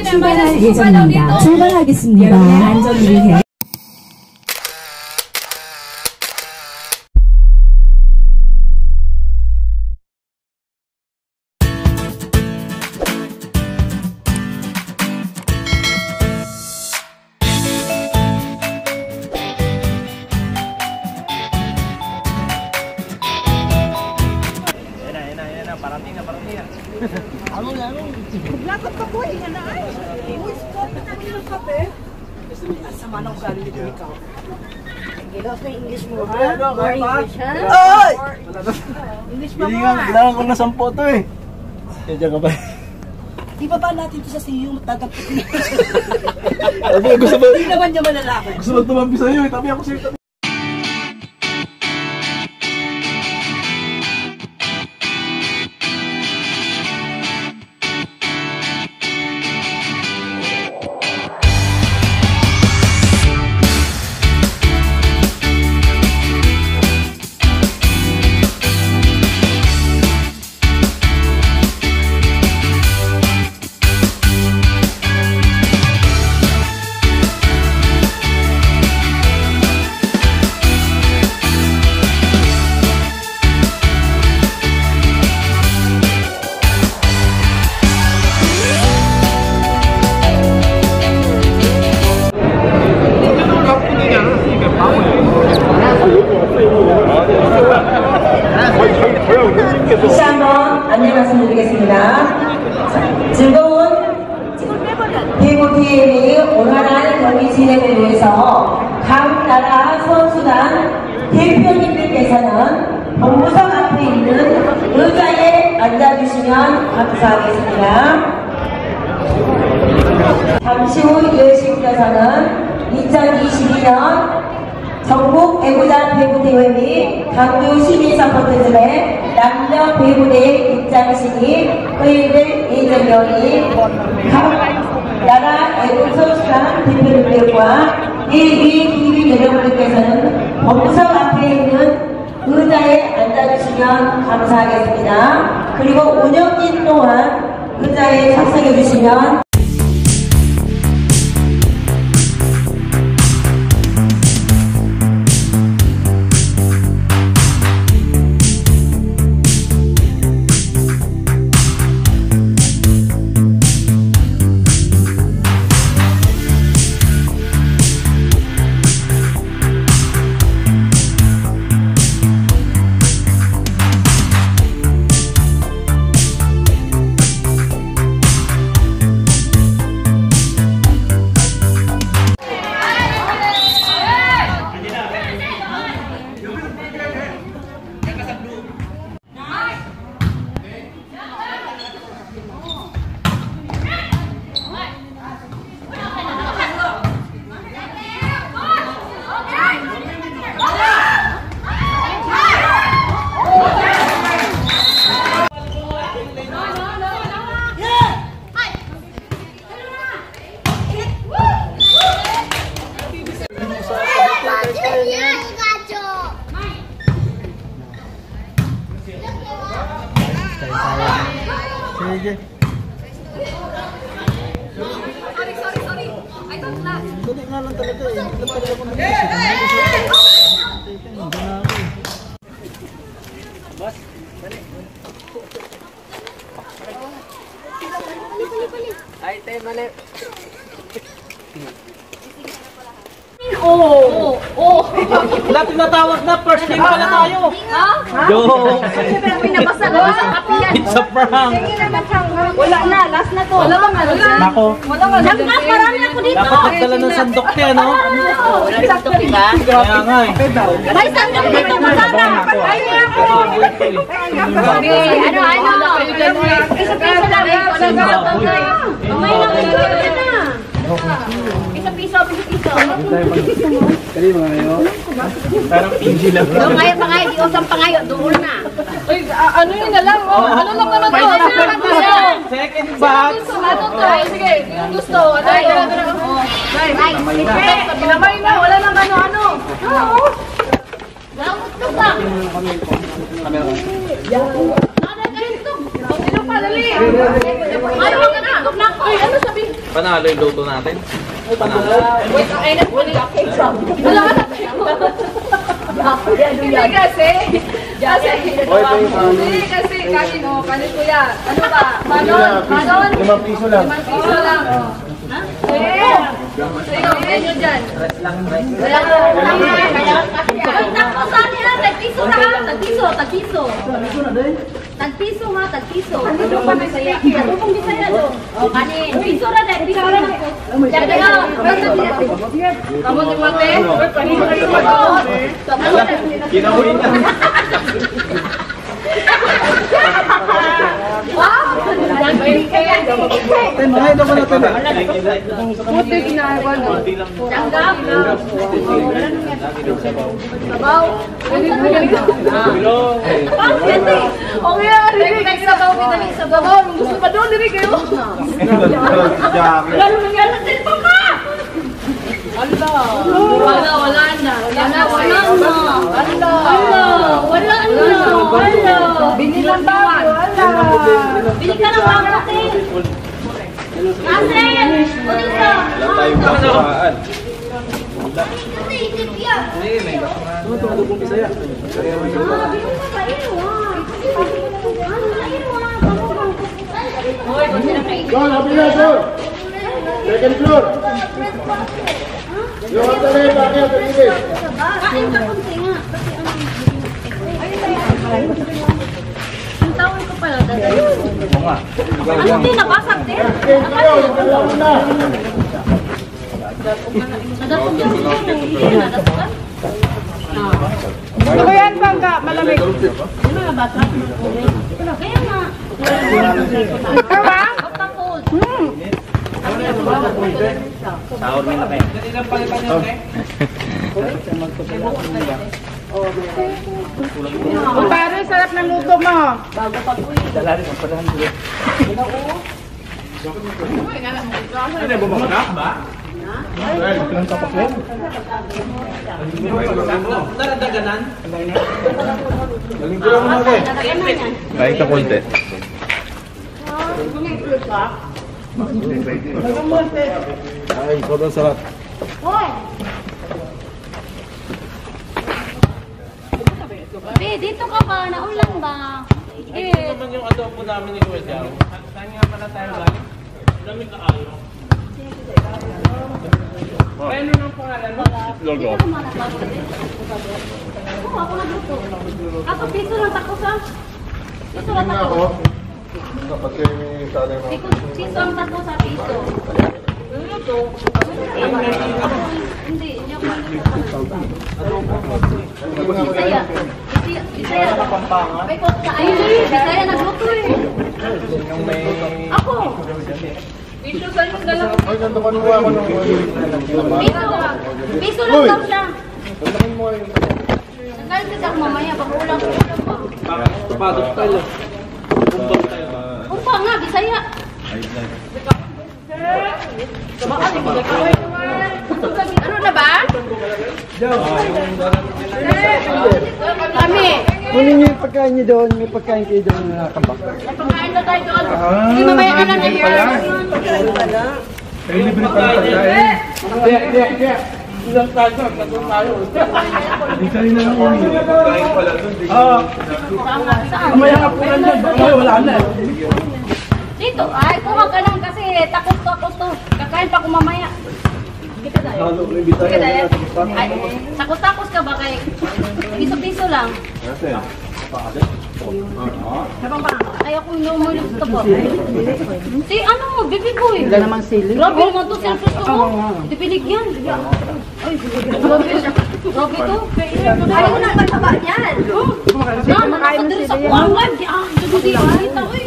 출발할 예정입니다. 출발하겠습니다. 여러분의 안전을 위해. Parating na. Ano? Lakad pa po, hinga na ay. Uy, spot na namin ng kape. Sama na ugali dito ikaw. Gilas na English mo, ha? More English, ha? Ay! English pa mo, ha? Kailangan ko na 10 to eh. Diyan ka ba? Di ba natin ito sa siyo matagapit niya? Gusto ba? Hindi naman niya malalaki. Gusto ba tumampi sa'yo eh. Tabi ako sa'yo. 다시 한번 안내 말씀드리겠습니다. 즐거운 대구TM이 원활한 경기 진행을 위해서 각 나라 선수단 대표님들께서는 본부석 앞에 있는 의자에 앉아주시면 감사하겠습니다. 잠시 후 10시부터서는 2022년 전국 배구단 배구대회 및 강주 시민서포트들의 남녀 배구대회 입장식이 의뢰될 예정이오니 각 나라 애국 선수단 대표님들과 예비 기위 여러분들께서는 본부석 앞에 있는 의자에 앉아주시면 감사하겠습니다. 그리고 운영진 또한 의자에 착석해 주시면 Sige. Sorry. I don't laugh. Dali nga lang talaga eh. Hindi lang talaga ako nag-isip. Boss, dali. Ay, te, mali. Oh. Wala tinatawag na, first game pala tayo. Ha? Yo. Siyempre, pinabasa na sa kapiyan. It's a prank. Wala na, last na to. Wala bang ano? Nako. Nagkas, marami ako dito. Dapat nagdala ng sandok niya, no? Wala sandok, diba? Kaya nga eh. May sandok dito, Masara. Ay, ano? Isa-piso lang. Mamay lang, Isa-piso. Kali mga ngayon. Parang pinji lang. Doon ngayon pa ngayon, di usang pa ngayon, doon na. Uy, ano yun na lang, oh. Ano lang naman to? Second batch. Ano to? Sige, yung gusto. Ano yun? Pinamay na, wala nang ano-ano. Oo. Gamot to ba? Ano ka dali? Ayaw ka na. Uy, ano sabi? Panalo yung luto natin. Panalo. Wait, ay na po nila. Wala ka na. Hindi kasi. Hindi kasi kanin o. Kanin kuya. Ano ba? Manon? 5 piso lang. 5 piso lang. Ha? Sa'yo, medyo dyan. Saan yan? Tagpiso na ha? Tagpiso. Tagpiso ha? Tagpiso. Ano pa na saya? Ano pong bisaya do? O kanin. Piso na din. Piso na din. Kamu ni Mate? Kinahulin ka. Mga ito ko na ito. Puti ginagawa no. Tanggap. Sabaw. Okay, ari sabaw kita sabaw. Gusto pa doon diri kayo. Lalo nangyari sa cellphone ka! Wala na. Wala na. Binilang bago. Bili ka ng pangkatin. Asen! Udisa! Alam tayong kakuhaan. Isip yan. Doon, happy na, doon. Second floor. Yung ang talay, bakit? Kain ka kunti nga. Ang tawag ko pala, dadayo. Ano din, nabasag din? Nadatong yan siya, hindi na nadatugan. Ano yan, Pangka? Malamig. Kaya nga. Ikaw Pagka-cold. Sahur mo na kayo. Pare, sarap ng luto mo. Ano ba mga ba? Naradaganan? Galing ko lang mga Kain ka konti. Ay, sobrang sarap. Be, dito ka ba? Naulan ba? Ay, ito naman yung adobo namin ni Kuya Jao. Saan nga pala tayo galing? Lamig na kayo. Ano nang pangalan mo? Logo. Oo, ako nagluto. Ako, piso lang takos ha? Piso lang Tingnan takos. ako. Dapat kayo may talay na. Piso ang takos sa piso. Hindi, hindi ako nagluto. Bisaya. Bisaya. Bisaya nagluto eh. Ako. Piso sa yung dalang. Ay, ganda ko nung ako nung Piso. Piso lang daw siya. Ganda mo yung Nagalit kasi ako mamaya. Baka ulang pa. Tupadok tayo. Bumbang tayo. Umpa nga, Bisaya. Ano na ba? Kami. kunin niyo yung pagkain niyo doon, may pagkain kayo doon na nakakambak. Pagkain na tayo doon. Hindi mamaya ka na ngayon. Ay, libre pa ng pagkain. Kaya. Ilang tayo, tatong tayo. Di kayo na lang yun. Pagkain pala doon. Oo. Mamaya nga po nandiyan, baka wala na. Dito, ay, kuha ka lang kasi takot to. Kakain pa ko mamaya. Lalo ko yung bitaya. Ay, takot-takot ka ba kay piso-piso lang? Ay, ako inuumulit ito po. Si ano mo, baby boy. Wala namang sili. Grabe naman to, selfish to mo. Hindi binigyan. Ay, grabe to. Ayaw ko na magtaba niyan. Nakakain mo sa kuwangan. Hindi kita, uy.